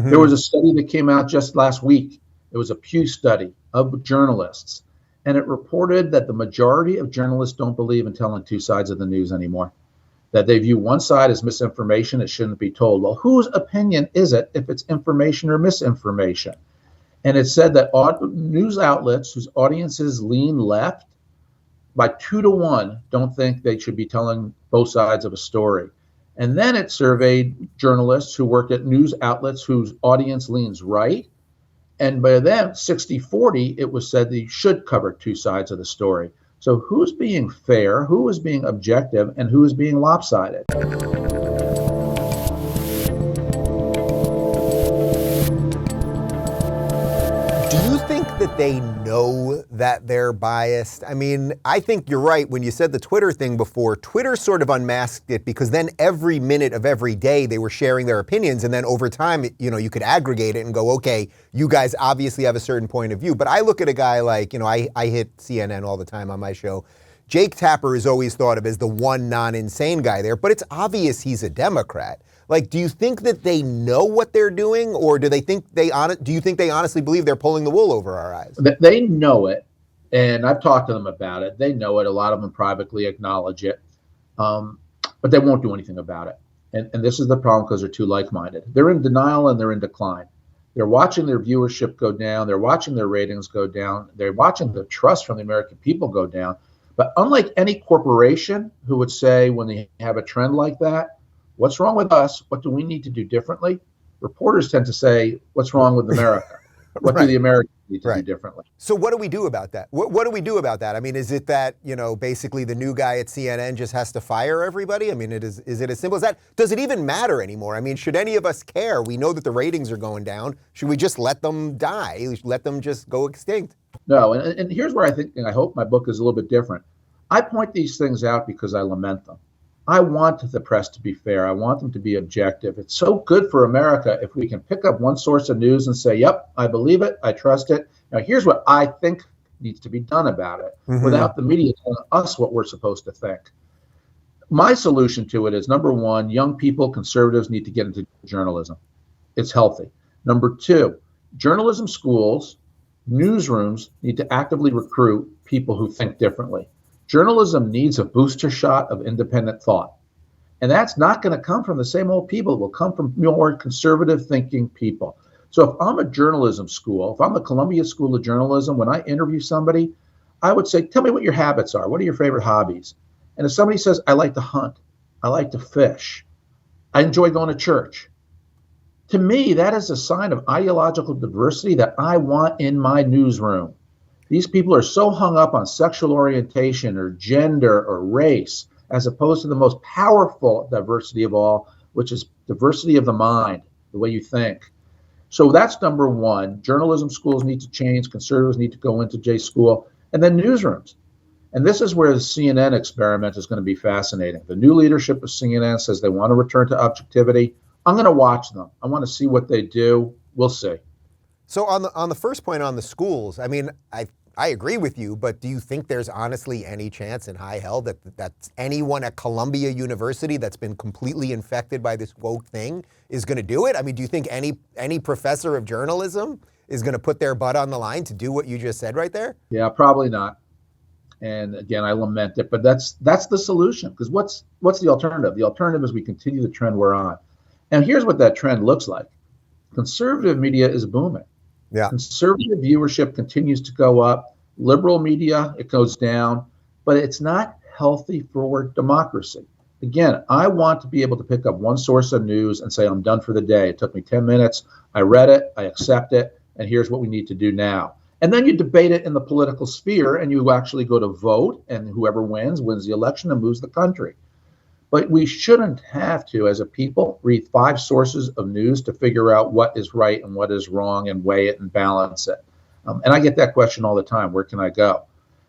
There was a study that came out just last week. It was a Pew study of journalists, and it reported that the majority of journalists don't believe in telling two sides of the news anymore, that they view one side as misinformation. It shouldn't be told. Well, whose opinion is it if it's information or misinformation? And it said that news outlets whose audiences lean left by 2-to-1 don't think they should be telling both sides of a story. And then it surveyed journalists who work at news outlets whose audience leans right. And by then, 60-40, it was said that you should cover two sides of the story. So who's being fair, who is being objective, and who is being lopsided? Do you think that they know that they're biased? I mean, I think you're right. When you said the Twitter thing before, Twitter sort of unmasked it, because then every minute of every day they were sharing their opinions. And then over time, you could aggregate it and go, okay, you guys obviously have a certain point of view. But I look at a guy like, I hit CNN all the time on my show. Jake Tapper is always thought of as the one non-insane guy there, but it's obvious he's a Democrat. Like, do you think that they know what they're doing, or do you think they honestly believe they're pulling the wool over our eyes? They know it, and I've talked to them about it. They know it. A lot of them privately acknowledge it, but they won't do anything about it. And this is the problem, because they're too like-minded. They're in denial and they're in decline. They're watching their viewership go down. They're watching their ratings go down. They're watching the trust from the American people go down. But unlike any corporation who would say, when they have a trend like that, what's wrong with us? What do we need to do differently? Reporters tend to say, what's wrong with America? What do the Americans need to do differently? So what do we do about that? What do we do about that? I mean, is it that, basically the new guy at CNN just has to fire everybody? I mean, is it as simple as that? Does it even matter anymore? I mean, should any of us care? We know that the ratings are going down. Should we just let them die? Let them just go extinct? No, and here's where I think, and I hope my book is a little bit different. I point these things out because I lament them. I want the press to be fair. I want them to be objective. It's so good for America if we can pick up one source of news and say, yep, I believe it, I trust it. Now, here's what I think needs to be done about it, without the media telling us what we're supposed to think. My solution to it is, number one, young people, conservatives, need to get into journalism. It's healthy. Number two, journalism schools, newsrooms need to actively recruit people who think differently. Journalism needs a booster shot of independent thought. And that's not going to come from the same old people. It will come from more conservative thinking people. So if I'm a journalism school, if I'm the Columbia School of Journalism, when I interview somebody, I would say, tell me what your habits are. What are your favorite hobbies? And if somebody says, I like to hunt, I like to fish, I enjoy going to church, to me, that is a sign of ideological diversity that I want in my newsroom. These people are so hung up on sexual orientation or gender or race, as opposed to the most powerful diversity of all, which is diversity of the mind, the way you think. So that's number one. Journalism schools need to change. Conservatives need to go into J school. And then newsrooms. And this is where the CNN experiment is going to be fascinating. The new leadership of CNN says they want to return to objectivity. I'm going to watch them. I want to see what they do. We'll see. So on the first point on the schools, I mean, I agree with you, but do you think there's honestly any chance in high hell that anyone at Columbia University that's been completely infected by this woke thing is going to do it? I mean, do you think any professor of journalism is going to put their butt on the line to do what you just said right there? Yeah, probably not. And again, I lament it, but that's the solution. Because what's the alternative? The alternative is we continue the trend we're on. And here's what that trend looks like. Conservative media is booming. Yeah. Conservative viewership continues to go up. Liberal media, it goes down. But it's not healthy for democracy. Again, I want to be able to pick up one source of news and say, I'm done for the day. It took me 10 minutes. I read it. I accept it. And here's what we need to do now. And then you debate it in the political sphere, and you actually go to vote, and whoever wins the election and moves the country. But we shouldn't have to, as a people, read 5 sources of news to figure out what is right and what is wrong and weigh it and balance it. And I get that question all the time. Where can I go?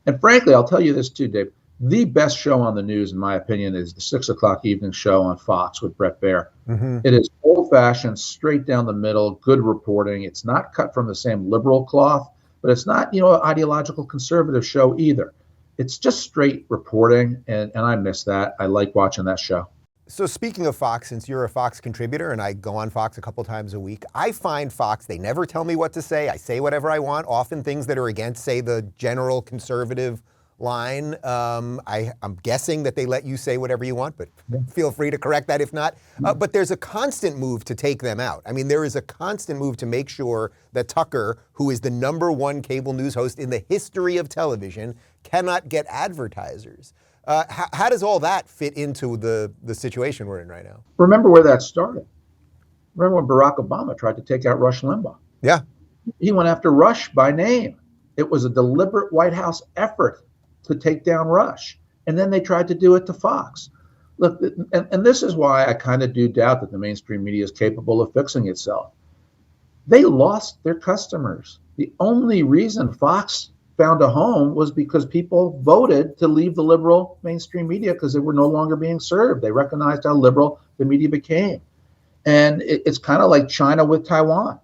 And frankly, I'll tell you this too, Dave. The best show on the news, in my opinion, is the 6 o'clock evening show on Fox with Bret Baier. Mm-hmm. It is old-fashioned, straight down the middle, good reporting. It's not cut from the same liberal cloth, but it's not, an ideological conservative show either. It's just straight reporting, and I miss that. I like watching that show. So speaking of Fox, since you're a Fox contributor and I go on Fox a couple times a week, I find Fox, they never tell me what to say. I say whatever I want, often things that are against, say, the general conservative line. I'm guessing that they let you say whatever you want, but feel free to correct that if not. But there's a constant move to take them out. I mean, there is a constant move to make sure that Tucker, who is the #1 cable news host in the history of television, cannot get advertisers. How does all that fit into the situation we're in right now? Remember where that started. Remember when Barack Obama tried to take out Rush Limbaugh? Yeah. He went after Rush by name. It was a deliberate White House effort to take down Rush. And then they tried to do it to Fox. Look, and this is why I kind of do doubt that the mainstream media is capable of fixing itself. They lost their customers. The only reason Fox found a home was because people voted to leave the liberal mainstream media because they were no longer being served. They recognized how liberal the media became. And it's kind of like China with Taiwan.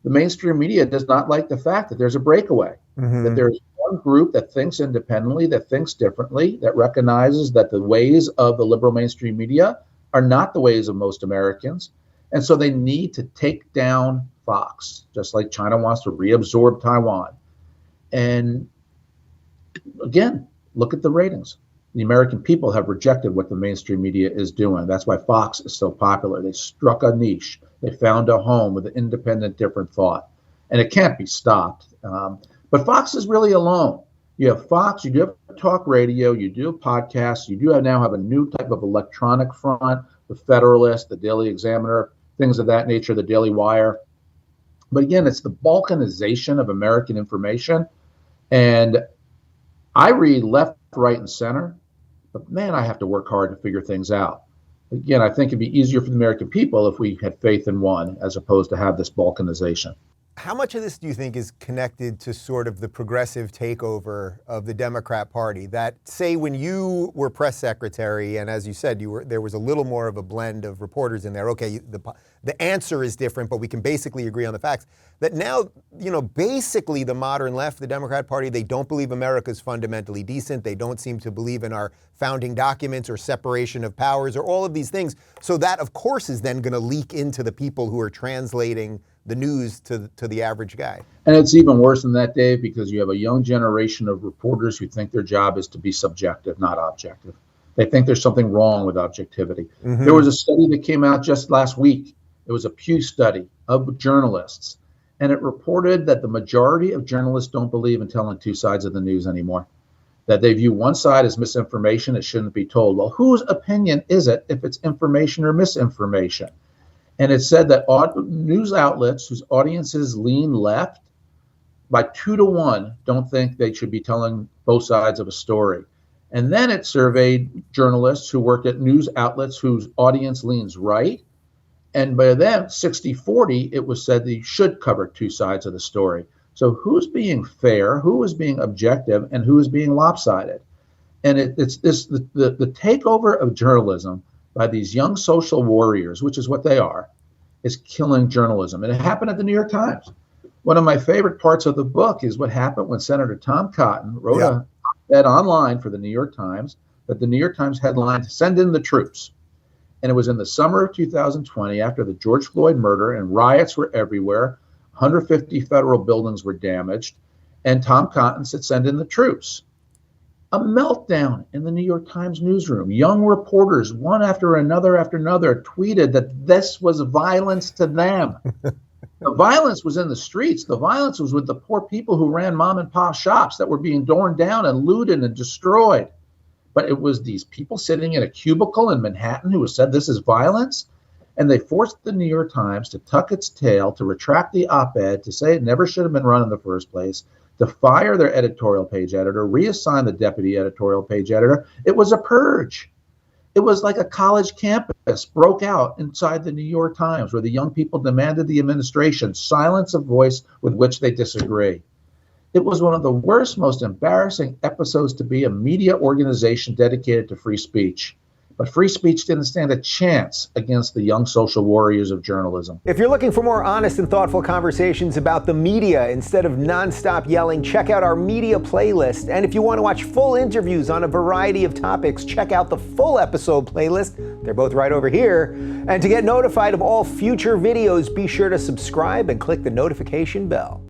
The mainstream media does not like the fact that there's a breakaway, that there's one group that thinks independently, that thinks differently, that recognizes that the ways of the liberal mainstream media are not the ways of most Americans. And so they need to take down Fox, just like China wants to reabsorb Taiwan. And again, look at the ratings. The American people have rejected what the mainstream media is doing. That's why Fox is so popular. They struck a niche. They found a home with an independent, different thought. And it can't be stopped. But Fox is really alone. You have Fox, you do have talk radio, you do have podcasts, you do now have a new type of electronic front, the Federalist, the Daily Examiner, things of that nature, the Daily Wire. But again, it's the balkanization of American information. And I read left, right, and center, but man, I have to work hard to figure things out. Again, I think it'd be easier for the American people if we had faith in one as opposed to have this balkanization. How much of this do you think is connected to sort of the progressive takeover of the Democrat Party? That, say, when you were press secretary, and as you said, there was a little more of a blend of reporters in there. Okay, the answer is different, but we can basically agree on the facts. That now, basically the modern left, the Democrat Party, they don't believe America's fundamentally decent. They don't seem to believe in our founding documents or separation of powers or all of these things. So that, of course, is then going to leak into the people who are translating the news to the average guy. And it's even worse than that, Dave, because you have a young generation of reporters who think their job is to be subjective, not objective. They think there's something wrong with objectivity. There was a study that came out just last week. It was a Pew study of journalists, and it reported that the majority of journalists don't believe in telling two sides of the news anymore, that they view one side as misinformation. It shouldn't be told. Well, whose opinion is it if it's information or misinformation? And it said that news outlets whose audiences lean left by 2-to-1 don't think they should be telling both sides of a story. And then it surveyed journalists who worked at news outlets whose audience leans right. And by then, 60-40, it was said that you should cover two sides of the story. So who's being fair, who is being objective, and who is being lopsided? And it's the takeover of journalism by these young social warriors, which is what they are, is killing journalism. And it happened at the New York Times. One of my favorite parts of the book is what happened when Senator Tom Cotton wrote a op-ed online for the New York Times that the New York Times headlined, "Send in the Troops." And it was in the summer of 2020 after the George Floyd murder, and riots were everywhere. 150 federal buildings were damaged. And Tom Cotton said, "Send in the troops." A meltdown in the New York Times newsroom. Young reporters, one after another, tweeted that this was violence to them. The violence was in the streets. The violence was with the poor people who ran mom and pop shops that were being torn down and looted and destroyed. But it was these people sitting in a cubicle in Manhattan who said this is violence. And they forced the New York Times to tuck its tail, to retract the op-ed, to say it never should have been run in the first place, to fire their editorial page editor, reassign the deputy editorial page editor. It was a purge. It was like a college campus broke out inside the New York Times, where the young people demanded the administration silence a voice with which they disagree. It was one of the worst, most embarrassing episodes to be a media organization dedicated to free speech, But free speech didn't stand a chance against the young social warriors of journalism. If you're looking for more honest and thoughtful conversations about the media instead of nonstop yelling, check out our media playlist. And if you want to watch full interviews on a variety of topics, check out the full episode playlist. They're both right over here. And to get notified of all future videos, be sure to subscribe and click the notification bell.